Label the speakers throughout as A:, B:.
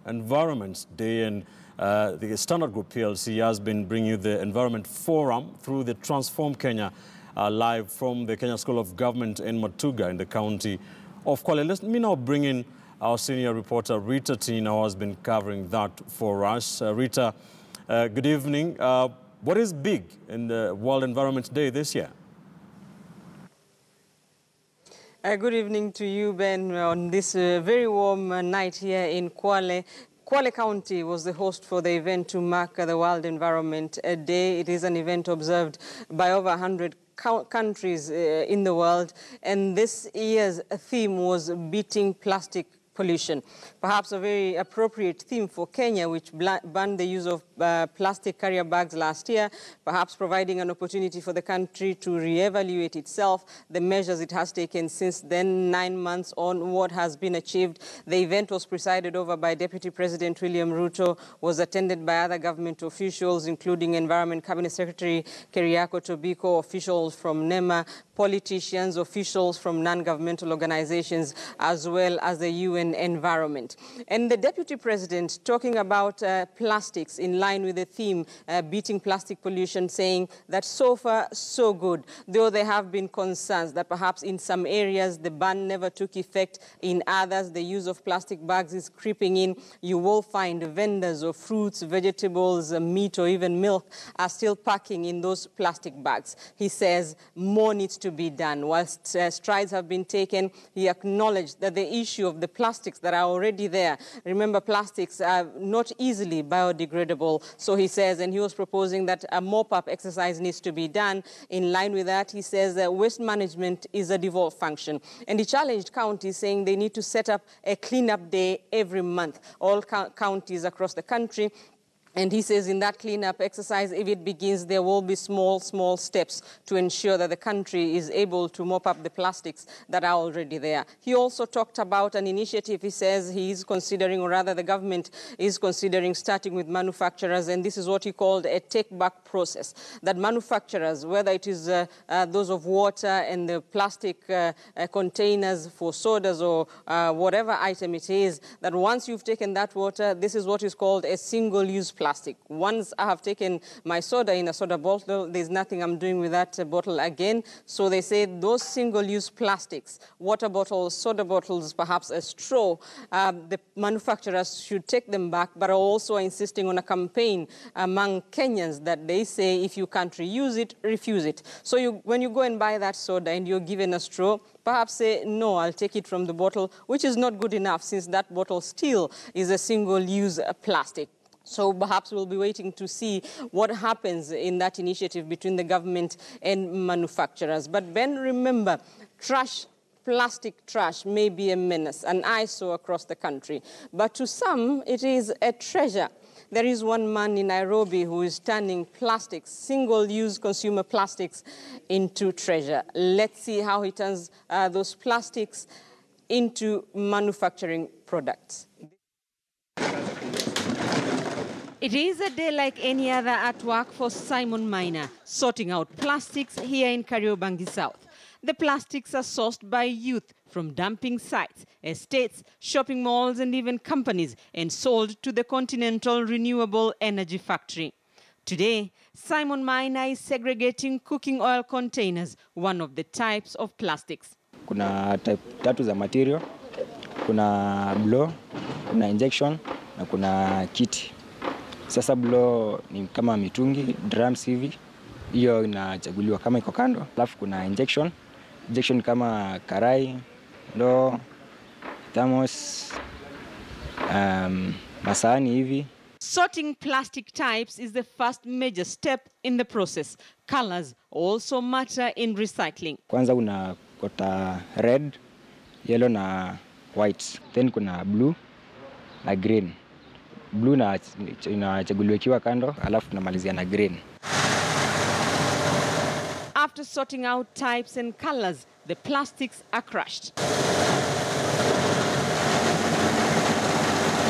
A: Environment Day, and the Standard Group PLC has been bringing you the Environment Forum through the Transform Kenya live from the Kenya School of Government in Matuga in the county of Kwale. Let me now bring in our senior reporter Rita Tina, who has been covering that for us. Rita, good evening. What is big in the World Environment Day this year?
B: Good evening to you, Ben, on this very warm night here in Kwale. Kwale County was the host for the event to mark the World Environment Day. It is an event observed by over 100 countries in the world, and this year's theme was beating plastic pollution. Perhaps a very appropriate theme for Kenya, which banned the use of plastic carrier bags last year, perhaps providing an opportunity for the country to reevaluate itself, the measures it has taken since then, 9 months on, what has been achieved. The event was presided over by Deputy President William Ruto, was attended by other government officials, including Environment Cabinet Secretary Keriako Tobiko, officials from NEMA, politicians, officials from non-governmental organizations, as well as the UN environment. And the Deputy President talking about plastics in line with the theme, beating plastic pollution, saying that so far, so good, though there have been concerns that perhaps in some areas the ban never took effect, in others the use of plastic bags is creeping in. You will find vendors of fruits, vegetables, meat or even milk are still packing in those plastic bags. He says more needs to be done. Whilst strides have been taken, he acknowledged that the issue of the plastics that are already there, remember plastics are not easily biodegradable, so he says, and he was proposing that a mop-up exercise needs to be done. In line with that, he says that waste management is a devolved function, and he challenged counties, saying they need to set up a cleanup day every month, all counties across the country. And he says in that cleanup exercise, if it begins, there will be small steps to ensure that the country is able to mop up the plastics that are already there. He also talked about an initiative. He says he is considering, or rather the government is considering, starting with manufacturers, and this is what he called a take-back process, that manufacturers, whether it is those of water and the plastic containers for sodas or whatever item it is, that once you've taken that water, this is what is called a single-use plastic. Once I have taken my soda in a soda bottle, there's nothing I'm doing with that bottle again. So they say those single-use plastics, water bottles, soda bottles, perhaps a straw, the manufacturers should take them back, but are also insisting on a campaign among Kenyans that they say if you can't reuse it, refuse it. So when you go and buy that soda and you're given a straw, perhaps say, no, I'll take it from the bottle, which is not good enough since that bottle still is a single-use plastic. So perhaps we'll be waiting to see what happens in that initiative between the government and manufacturers. But Ben, remember, plastic trash may be a menace, an eyesore across the country. But to some, it is a treasure. There is one man in Nairobi who is turning plastics, single-use consumer plastics, into treasure. Let's see how he turns those plastics into manufacturing products. It is a day like any other at work for Simon Miner, sorting out plastics here in Kariobangi South. The plastics are sourced by youth from dumping sites, estates, shopping malls and even companies, and sold to the Continental Renewable Energy Factory. Today, Simon Miner is segregating cooking oil containers, one of the types of plastics.
C: Kuna type tatu za material, kuna blow, kuna injection, na kuna kit. Sasa blow ni kama mitungi, drums hivi, hiyo inachaguliwa kama iko kando. Alafu kuna injection kama karai, ndoo, thermos, masahani hivi.
B: Sorting plastic types is the first major step in the process. Colors also matter in recycling.
C: Kwanza unakota red, yellow na white. Then kuna blue na green. Blue na inachaguliwa ikiwa kando, alafu tunamalizia na green.
B: After sorting out types and colors, the plastics are crushed.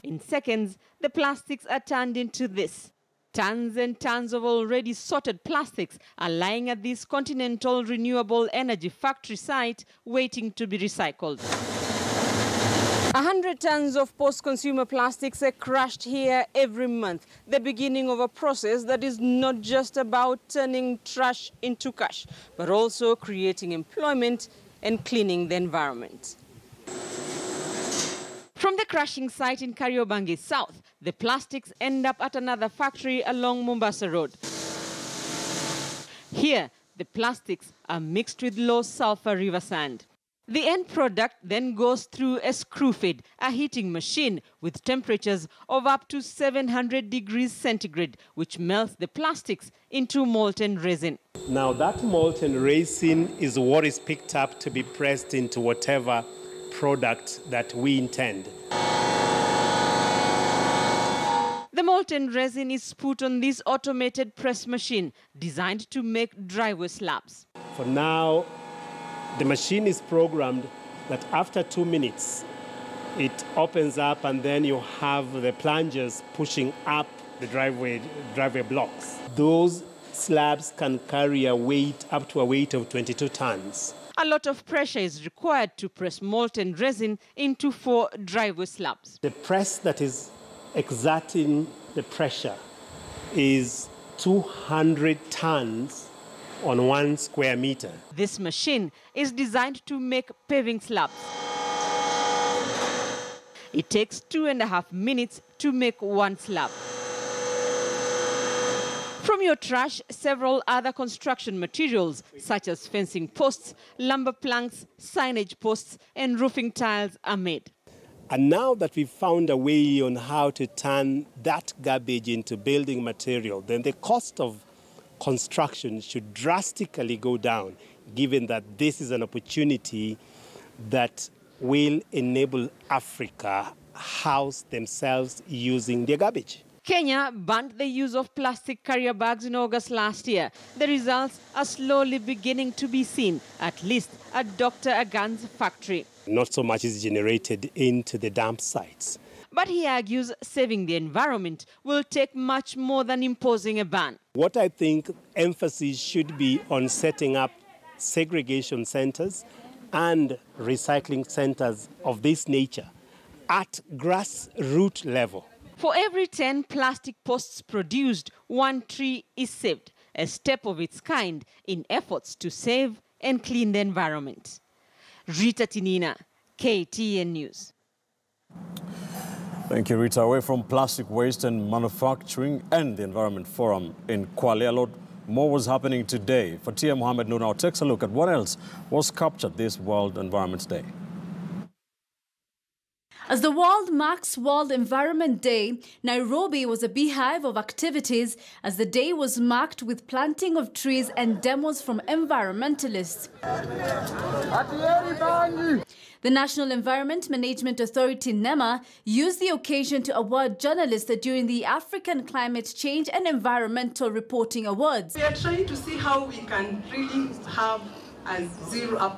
B: In seconds, the plastics are turned into this. Tons and tons of already sorted plastics are lying at this Continental Renewable Energy Factory site waiting to be recycled. 100 tons of post-consumer plastics are crushed here every month, the beginning of a process that is not just about turning trash into cash, but also creating employment and cleaning the environment. From the crushing site in Kariobangi South, the plastics end up at another factory along Mombasa Road. Here, the plastics are mixed with low-sulfur river sand. The end product then goes through a screw feed, a heating machine with temperatures of up to 700 degrees centigrade, which melts the plastics into molten resin.
D: Now that molten resin is what is picked up to be pressed into whatever product that we intend.
B: The molten resin is put on this automated press machine designed to make driveway slabs.
D: For now, the machine is programmed that after 2 minutes, it opens up and then you have the plungers pushing up the driveway blocks. Those slabs can carry a weight up to a weight of 22 tons.
B: A lot of pressure is required to press molten resin into 4 driveway slabs.
D: The press that is exerting the pressure is 200 tons on 1 square meter.
B: This machine is designed to make paving slabs. It takes 2.5 minutes to make 1 slab. From your trash, several other construction materials, such as fencing posts, lumber planks, signage posts, and roofing tiles are made.
D: And now that we've found a way on how to turn that garbage into building material, then the cost of construction should drastically go down, given that this is an opportunity that will enable Africa house themselves using their garbage.
B: Kenya banned the use of plastic carrier bags in August last year. The results are slowly beginning to be seen, at least at Dr. Agan's factory.
D: Not so much is generated into the dump sites.
B: But he argues saving the environment will take much more than imposing a ban.
D: What I think emphasis should be on setting up segregation centers and recycling centers of this nature at grassroots level.
B: For every 10 plastic posts produced, 1 tree is saved, a step of its kind in efforts to save and clean the environment. Rita Tinina, KTN News.
A: Thank you, Rita. Away from plastic waste and manufacturing and the Environment Forum in Kwale, a lot more was happening today. Fatia Mohammed Noor now takes a look at what else was captured this World Environment Day.
E: As the world marks World Environment Day, Nairobi was a beehive of activities as the day was marked with planting of trees and demos from environmentalists. The National Environment Management Authority, NEMA, used the occasion to award journalists during the African Climate Change and Environmental Reporting Awards.
F: We are trying to see how we can really have a zero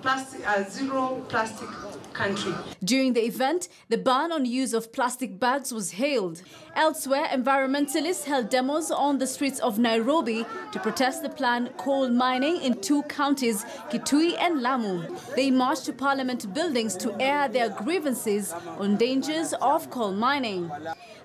F: plastic country.
E: During the event, the ban on use of plastic bags was hailed. Elsewhere, environmentalists held demos on the streets of Nairobi to protest the planned coal mining in 2 counties, Kitui and Lamu. They marched to Parliament buildings to air their grievances on dangers of coal mining.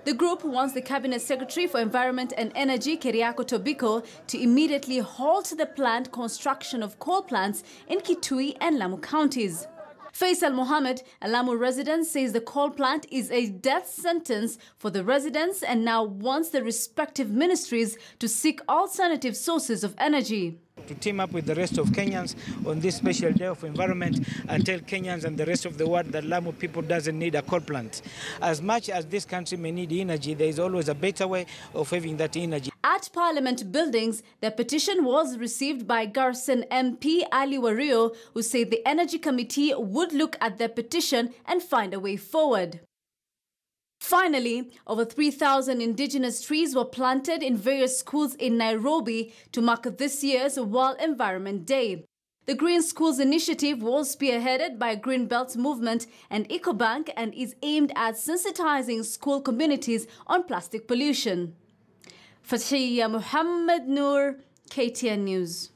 E: The group wants the Cabinet Secretary for Environment and Energy, Keriako Tobiko, to immediately halt the planned construction of coal plants in Kitui and Lamu counties. Faisal Mohammed, a Lamu resident, says the coal plant is a death sentence for the residents and now wants the respective ministries to seek alternative sources of energy.
G: To team up with the rest of Kenyans on this special day of environment and tell Kenyans and the rest of the world that Lamu people doesn't need a coal plant. As much as this country may need energy, there is always a better way of having that energy.
E: At Parliament buildings, the petition was received by Garsen MP Ali Wario, who said the Energy Committee would look at the petition and find a way forward. Finally, over 3,000 indigenous trees were planted in various schools in Nairobi to mark this year's World Environment Day. The Green Schools initiative was spearheaded by Green Belt Movement and EcoBank and is aimed at sensitizing school communities on plastic pollution. Fatia Mohammed Noor, KTN News.